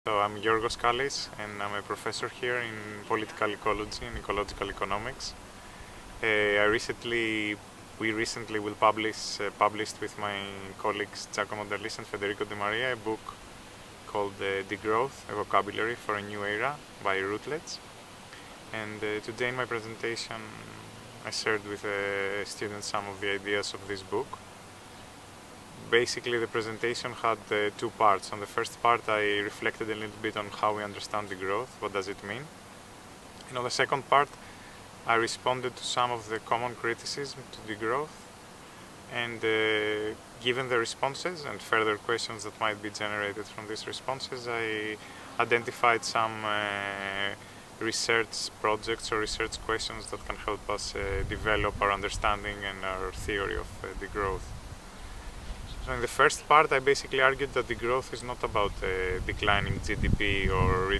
So I'm Giorgos Kallis and I'm a professor here in political ecology and ecological economics. We recently will published with my colleagues Giacomo and Federico De Maria a book called Degrowth, a vocabulary for a new era by Routledge. And today in my presentation I shared with students some of the ideas of this book. Basically, the presentation had two parts. On the first part, I reflected a little bit on how we understand degrowth, what does it mean. And on the second part, I responded to some of the common criticism to degrowth. And given the responses and further questions that might be generated from these responses, I identified some research projects or research questions that can help us develop our understanding and our theory of degrowth. So in the first part, I basically argued that degrowth is not about declining GDP or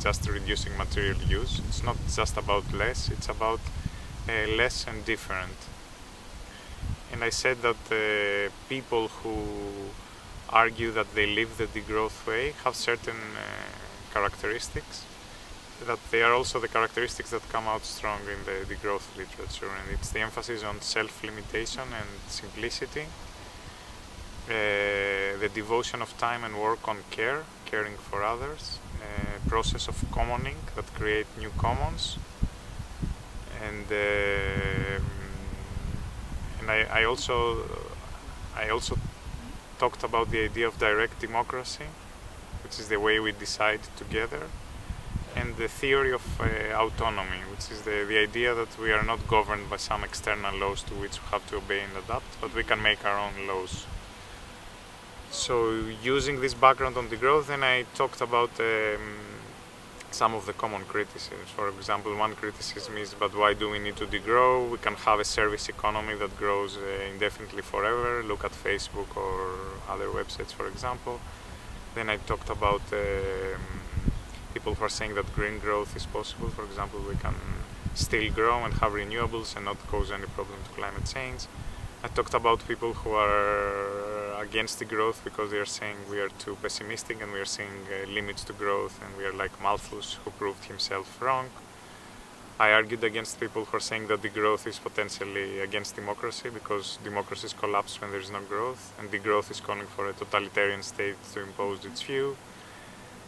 just reducing material use. It's not just about less, it's about less and different. And I said that people who argue that they live the degrowth way have certain characteristics, that they are also the characteristics that come out strong in the degrowth literature. And it's the emphasis on self-limitation and simplicity, the devotion of time and work on caring for others, process of commoning that create new commons, and I also talked about the idea of direct democracy, which is the way we decide together, and the theory of autonomy, which is the idea that we are not governed by some external laws to which we have to obey and adapt, but we can make our own laws. So, using this background on degrowth, then I talked about some of the common criticisms. For example, one criticism is, but why do we need to degrow? We can have a service economy that grows indefinitely forever. Look at Facebook or other websites, for example. Then I talked about people who are saying that green growth is possible. For example, we can still grow and have renewables and not cause any problem to climate change. I talked about people who are against the growth because they are saying we are too pessimistic and we are seeing limits to growth, and we are like Malthus, who proved himself wrong. I argued against people who are saying that the growth is potentially against democracy because democracies collapse when there is no growth, and the growth is calling for a totalitarian state to impose its view.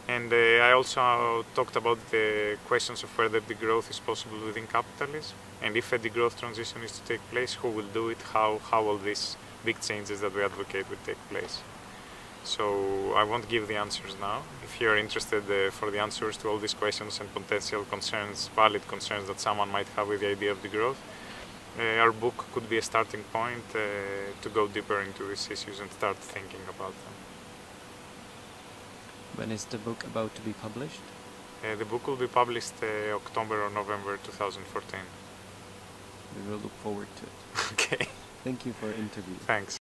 And I also talked about the questions of whether degrowth is possible within capitalism, and if a degrowth transition is to take place, who will do it, how all these big changes that we advocate will take place. So I won't give the answers now. If you're interested for the answers to all these questions and potential concerns, valid concerns that someone might have with the idea of degrowth, our book could be a starting point to go deeper into these issues and start thinking about them. When is the book about to be published? The book will be published October or November 2014. We will look forward to it. Okay. Thank you for the interview. Thanks.